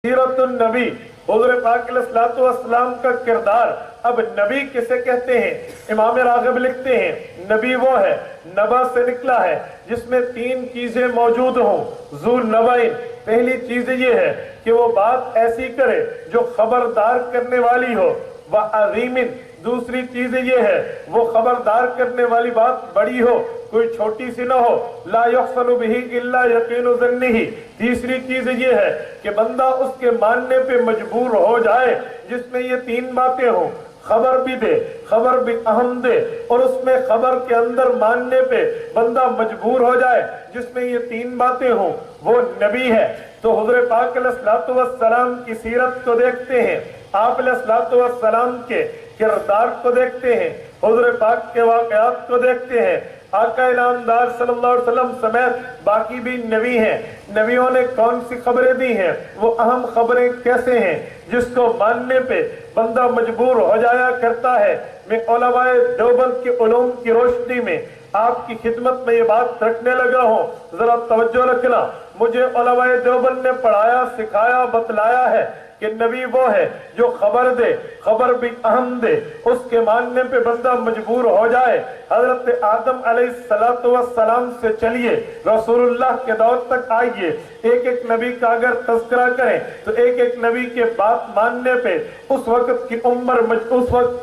सीरत नबी, हुज़ूर पाक अलैहिस्सलातु वस्सलाम का किरदार। अब नबी किसे कहते हैं? इमाम राग़िब लिखते हैं नबी वो है, नबा से निकला है, जिसमें तीन चीजें मौजूद हों। ज़ू नबाइन, पहली चीज ये है कि वो बात ऐसी करे जो खबरदार करने वाली हो। व अज़ीमिन, दूसरी चीज ये है वो खबरदार करने वाली बात बड़ी हो, कोई छोटी सी ना हो। ला युहसनु बिही इल्ला यकीनु ज़न्निही, तीसरी चीज ये है कि बंदा उसके मानने पे मजबूर हो जाए, जिसमें ये तीन बातें हों। खबर भी दे, खबर भी अहम दे, और उसमें खबर के अंदर मानने पे बंदा मजबूर हो जाए, जिसमें ये तीन बातें हों, वो नबी है। तो हुज़ूर पाक अलैहिस्सलातु वस्सलाम की सीरत को देखते हैं, आप अलैहिस्सलातु वस्सलाम के किरदार को देखते हैं, हुज़ूर पाक के वाक़यात को देखते हैं। आका इनामदार सल्लल्लाहु अलैहि वसल्लम समेत बाकी भी नबी हैं, नबियों ने कौन सी खबरें दी हैं, वो अहम खबरें कैसे हैं, जिसको मानने पे बंदा मजबूर हो जाया करता है। मैं उलमाए देवबंद के उलूम की रोशनी में आपकी खिदमत में ये बात रखने लगा हूँ, जरा तवज्जो रखना। मुझे उलमाए देवबंद ने पढ़ाया, सिखाया, बतलाया है कि नबी वो है जो खबर दे, खबर भी अहम दे, उसके मानने पे बंदा मजबूर हो जाए। हजरत आदम अलैहिस्सलातु वस्सलाम से चलिए रसूलुल्लाह के दौर तक आइए, एक एक नबी का अगर तज़किरा करें तो एक एक नबी के बात मानने पे उस वक्त की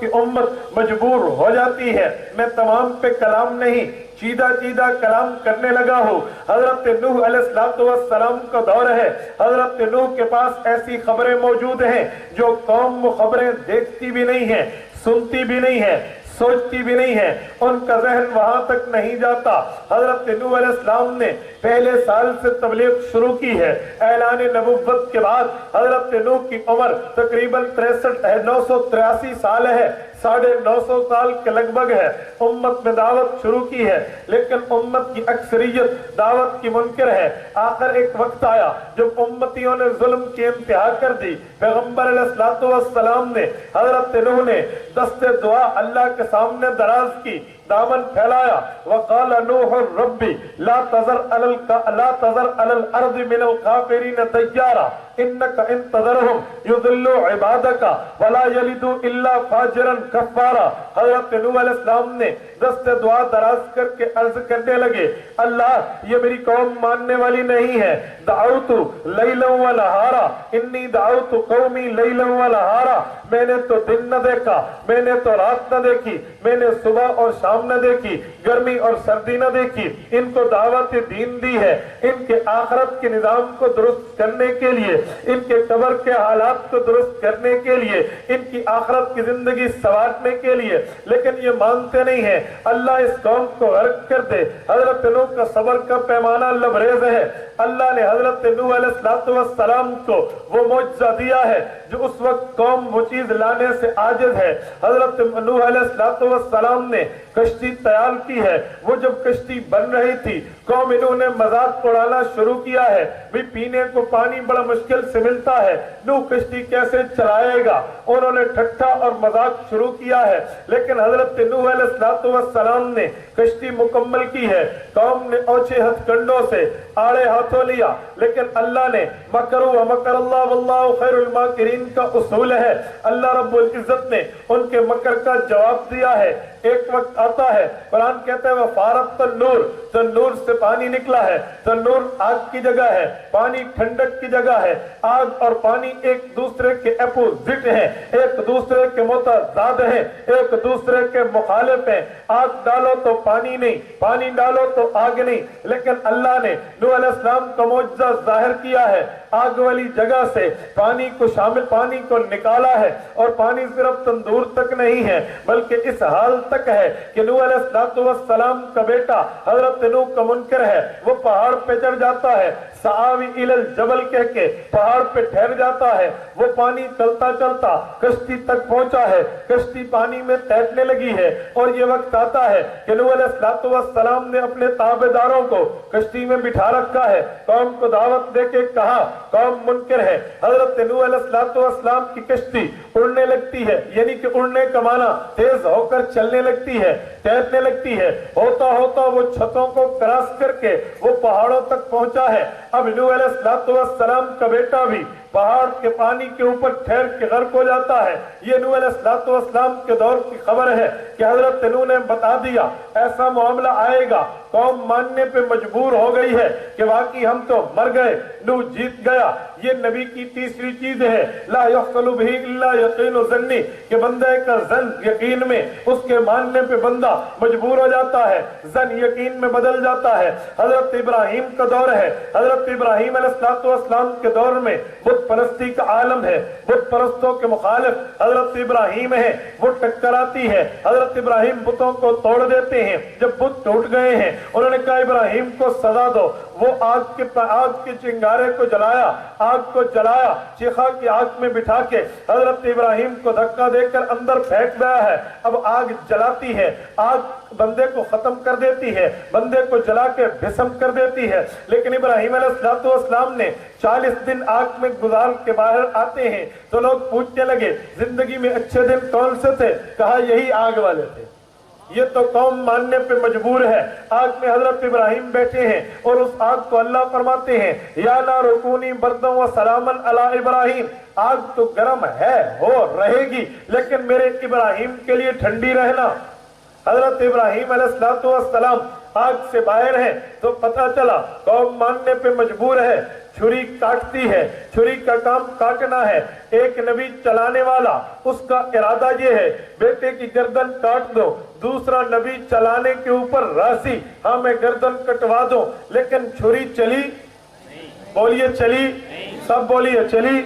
उम्मत मजबूर हो जाती है। मैं तमाम पे कलाम नहीं, सीधा सीधा कलाम करने लगा हूँ। हजरत नूह अलैहिस्सलातु वस्सलाम का दौर है, हजरत नूह के पास ऐसी खबरें मौजूद हैं जो कौम वो खबरें देखती भी नहीं है, सुनती भी नहीं है, सोचती भी नहीं है, उनका जहन वहां तक नहीं जाता। हजरत नूह अलैहिस्सलाम ने पहले साल से तबलीग शुरू की है। ऐलान नबुव्वत के बाद हजरत नूह की उम्र तकरीबन 983 साल है, 950 साल के लगभग है। उम्मत में दावत शुरू की है, लेकिन उम्मत की अक्सरियत दावत की मुनकर है। आखिर एक वक्त आया जब उम्मतियों ने जुल्म की इंतहा कर दी। पैगंबर अलैहिस्सलातु वस्सलाम ने, हजरत नूह ने दस्ते दुआ अल्लाह के सामने दराज की, दामन फैलाया। वक़ाल नूह रब्बी ला तज़र अलल अर्ज़ि मिनल काफ़िरीन तय्यारा इन्नका इन तज़रहुम युज़िल्लु इबादका वला यलिदु इल्ला फाजिरन कफ़ारा। हज़रत नूह अलैहिस्सलाम ने दस्ते दुआ दराज करके अर्ज करने लगे, अल्लाह ये मेरी कौम मानने वाली नहीं है। दअउतु लैलन व नहारा इन्नी दअउतु कौमी लैलन व नहारा, मैंने तो दिन न देखा, मैंने तो रात न देखी, मैंने सुबह और शाम न देखी, गर्मी और सर्दी न देखी। इनको दावत दीन दी है, इनके आखिरत के निजाम को दुरुस्त करने के लिए, इनके कब्र के हालात को दुरुस्त करने के लिए, इनकी आखिरत की जिंदगी संवारने के लिए, लेकिन ये मानते नहीं है। अल्लाह इस कौम को गर्क कर दे। हजरत नूह का सब्र का पैमाना लबरेज है। अल्लाह ने हजरत नूह अलैहिस्सलातु वस्सलाम को वो मौजज़ा दिया है जो उस वक्त कौम वो चीज लाने से आजिज है। हजरत नूह अलैहिस्सलातु वस्सलाम ने कश्ती तैयार की है। वो जब कश्ती बन रही थी, कौम इन्होंने मजाक उड़ाना शुरू किया है, भी पीने को पानी बड़ा मुश्किल से मिलता है, नूह कश्ती कैसे चलाएगा। उन्होंने ठट्ठा और मजाक शुरू किया है, लेकिन हजरत नूह अलैहिस्सलातु वस्सलाम ने कश्ती मुकम्मल की है। कौम ने ओछे हथकंडों से आड़े हाथों लिया, लेकिन अल्लाह ने मकरू व मकरल्लाह वल्लाहु खैरुल माकिरीन का उसूल है। अल्लाह रब्बुल इज्जत ने उनके मकर का जवाब दिया है। एक वक्त आता है, कुरान कहता है वह फारत तन्नूर, तन्नूर से पानी निकला है। तन्नूर आग की जगह है, पानी ठंडक की जगह है। आग और पानी एक दूसरे के अपोजिट हैं, एक दूसरे के मुतज़ाद हैं, एक दूसरे के मुखालिफ हैं। आग डालो तो पानी नहीं, पानी डालो तो आग नहीं, लेकिन अल्लाह ने नूह अलैहिस्सलाम का मौजज़ा जाहिर किया है। आग वाली जगह से पानी को निकाला है, और पानी सिर्फ तंदूर तक नहीं है, बल्कि इस हाल तक है कि नूह अलैहिस्सलातु वस्सलाम का बेटा हजरत नूह का मुनकर है, वो पहाड़ पे चढ़ जाता है, सावी इलल जबल कह के पहाड़ पे ठहर जाता है। वो पानी चलता चलता कश्ती तक पहुंचा है, कश्ती पानी में तैरने लगी है, और ये वक्त आता है कि नूह अलैहिस्सलातु वस्सलाम ने अपने ताबेदारों को कश्ती में बिठा रखा है। कौम को दावत दे के कहा, कौम मुनकर है। हजरत नूह अलैहिस्सलातु वस्सलाम की कश्ती उड़ने लगती है, यानी कि उड़ने का माना तेज होकर चलने लगती है। कहने लगती है, होता होता वो छतों को क्रॉस करके वो पहाड़ों तक पहुंचा है। अब नूह अलैहिस्सलाम का बेटा भी पहाड़ के पानी के ऊपर ठहर के गर्क हो जाता है। ये नूह अलैहिस्सलाम के दौर की खबर है कि हजरत नूह ने बता दिया ऐसा मामला आएगा। कौम मानने पे मजबूर हो गई है कि वाकई हम तो मर गए, नूह जीत गया। ये नबी की तीसरी चीज है, ला यहसलु बिही इल्ला यकीनु ज़न्नी, कि बंदे का ज़न यकीन में, उसके मानने पे बंदा मजबूर हो जाता है, ज़न यकीन में बदल जाता है। हजरत इब्राहिम का दौर है, हजरत इब्राहिम अलैहिस्सलाम के दौर में बुत परस्ती का आलम है, बुत परस्तों के मुखालिफ हजरत इब्राहिम है, वो टकराती है। हजरत इब्राहिम बुतों को तोड़ देते हैं। जब बुत टूट गए हैं, उन्होंने कहा इब्राहिम को सजा दो। वो आग के चिंगारे को जलाया, आग को जलाया, चीखा की आग में बिठा के हजरत इब्राहिम को धक्का देकर अंदर फेंक दिया है। अब आग जलाती है, आग बंदे को खत्म कर देती है, बंदे को जला के भस्म कर देती है। लेकिन इब्राहिम अलैहिस्सलाम ने 40 दिन आग में गुजार के बाहर आते हैं तो लोग पूछने लगे जिंदगी में अच्छे दिन कौन से थे? कहा यही आग वाले थे। ये तो कौम मानने पे मजबूर है। आग में हजरत इब्राहिम बैठे हैं और उस आग को अल्लाह फरमाते हैं या ना रुकूनी बर्दों व सलामन अला इब्राहिम, आग तो गर्म है, हो रहेगी, लेकिन मेरे इब्राहिम के लिए ठंडी रहना। हजरत इब्राहिम अलैहिस्सलाम आग से बाहर है तो पता चला कौम मानने पे मजबूर है, छुरी काटती है, छुरी का काम काटना है। एक नबी चलाने वाला, उसका इरादा ये है बेटे की गर्दन काट दो, दूसरा नबी चलाने के ऊपर राजी, हाँ मैं गर्दन कटवा दूं, लेकिन छुरी चली? बोलिए चली? सब बोलिए चली?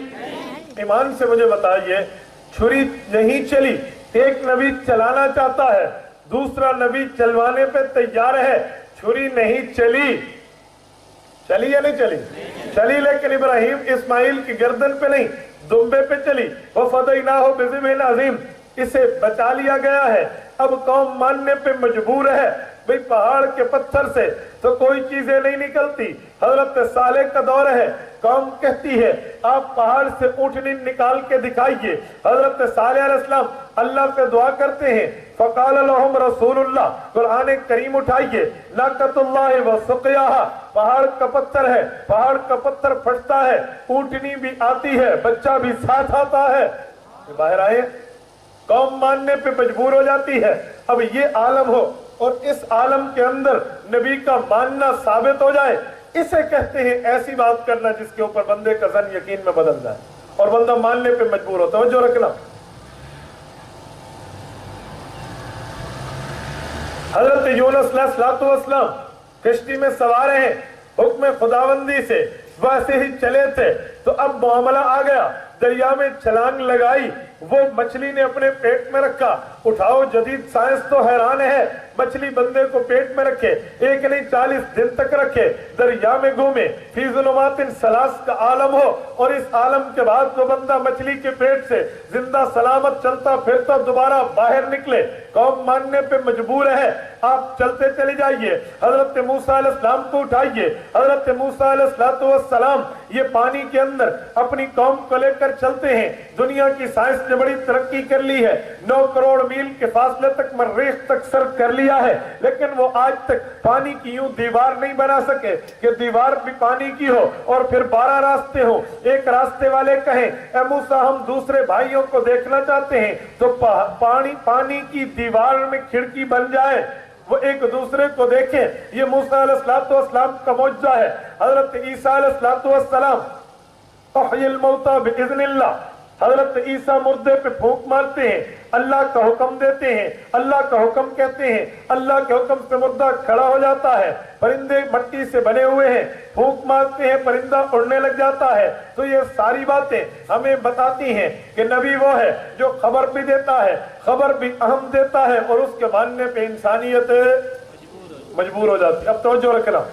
ईमान से मुझे बताइए, छुरी नहीं चली। एक नबी चलाना चाहता है, दूसरा नबी चलवाने पे तैयार है, छुरी नहीं चली। चली या नहीं चली? चली, लेकिन इब्राहिम इस्माइल की गर्दन पे नहीं, दुम्बे पे चली। वो फदैनाहु बिज़िब्हिन अज़ीम, इसे बचा लिया गया है। अब कौम मानने पे मजबूर है, भाई पहाड़ के पत्थर से तो कोई चीजें नहीं निकलती। हजरत सालेह का दौर है, कौम कहती है आप पहाड़ से ऊँटनी निकाल के दिखाइए। हजरत सालेह अलैहिस्सलाम अल्लाह पे दुआ करते हैं, फ़क़ाल लहुम रसूलुल्लाह, कुरान करीम उठाइए, नाक़तुल्लाहि व सुक़याहा, पहाड़ का पत्थर है, पहाड़ का पत्थर फटता है, ऊँटनी भी आती है, बच्चा भी साथ आता है। बाहर आए, कौम मानने पे मजबूर हो जाती है। अब ये आलम हो और इस आलम के अंदर नबी का मानना साबित हो जाए, इसे कहते हैं ऐसी बात करना जिसके ऊपर बंदे का ज़न यकीन में बदल जाए और बंदा मानने पे मजबूर होता है। जो रखना, हजरत यूनुस अलैहिस्सलाम कश्ती में सवार हैं, हुक्म खुदाबंदी से वैसे ही चले थे तो अब मामला आ गया, दरिया में छलांग लगाई, वो मछली ने अपने पेट में रखा। उठाओ, जदीद साइंस तो हैरान है, मछली बंदे को पेट में रखे, एक नहीं 40 दिन तक रखे, दरिया में घूमे, फी ज़ुलुमातिन सलास का आलम हो, और इस आलम के बाद तो बंदा मछली के पेट से जिंदा सलामत चलता फिरता दोबारा बाहर निकले। कौम मानने पे मजबूर है, आप चलते चले जाइए। हजरत मूसा अलैहिस्सलाम को उठाइए, हजरत मूसा अलैहिस्सलाम ये पानी के अंदर अपनी कौम को लेकर चलते हैं। दुनिया की साइंस ने बड़ी तरक्की कर ली है, 9 करोड़ मील के फासले तक मर्रीख तक सर कर लिया है, लेकिन वो आज तक पानी की यूं दीवार नहीं बना सके कि दीवार भी पानी की हो और फिर 12 रास्ते हो। एक रास्ते वाले कहें ए मूसा हम दूसरे भाइयों को देखना चाहते हैं तो पानी की दीवार में खिड़की बन जाए, वो एक दूसरे को देखें। ये मूसा अलैहिस्सलाम का मौजज़ा है। हजरत ईसा अलैहिस्सलाम तहयिल मौता बिइज़्निल्लाह, हजरत ईसा मुर्दे पे फूंक मारते हैं, अल्लाह का हुक्म देते हैं, अल्लाह का हुक्म कहते हैं, अल्लाह के हुक्म से मुर्दा खड़ा हो जाता है। परिंदे मट्टी से बने हुए हैं, फूंक मारते हैं, परिंदा उड़ने लग जाता है। तो ये सारी बातें हमें बताती हैं कि नबी वो है जो खबर भी देता है, खबर भी अहम देता है, और उसके मानने पे इंसानियत मजबूर हो जाती है। अब तवज्जो रखना।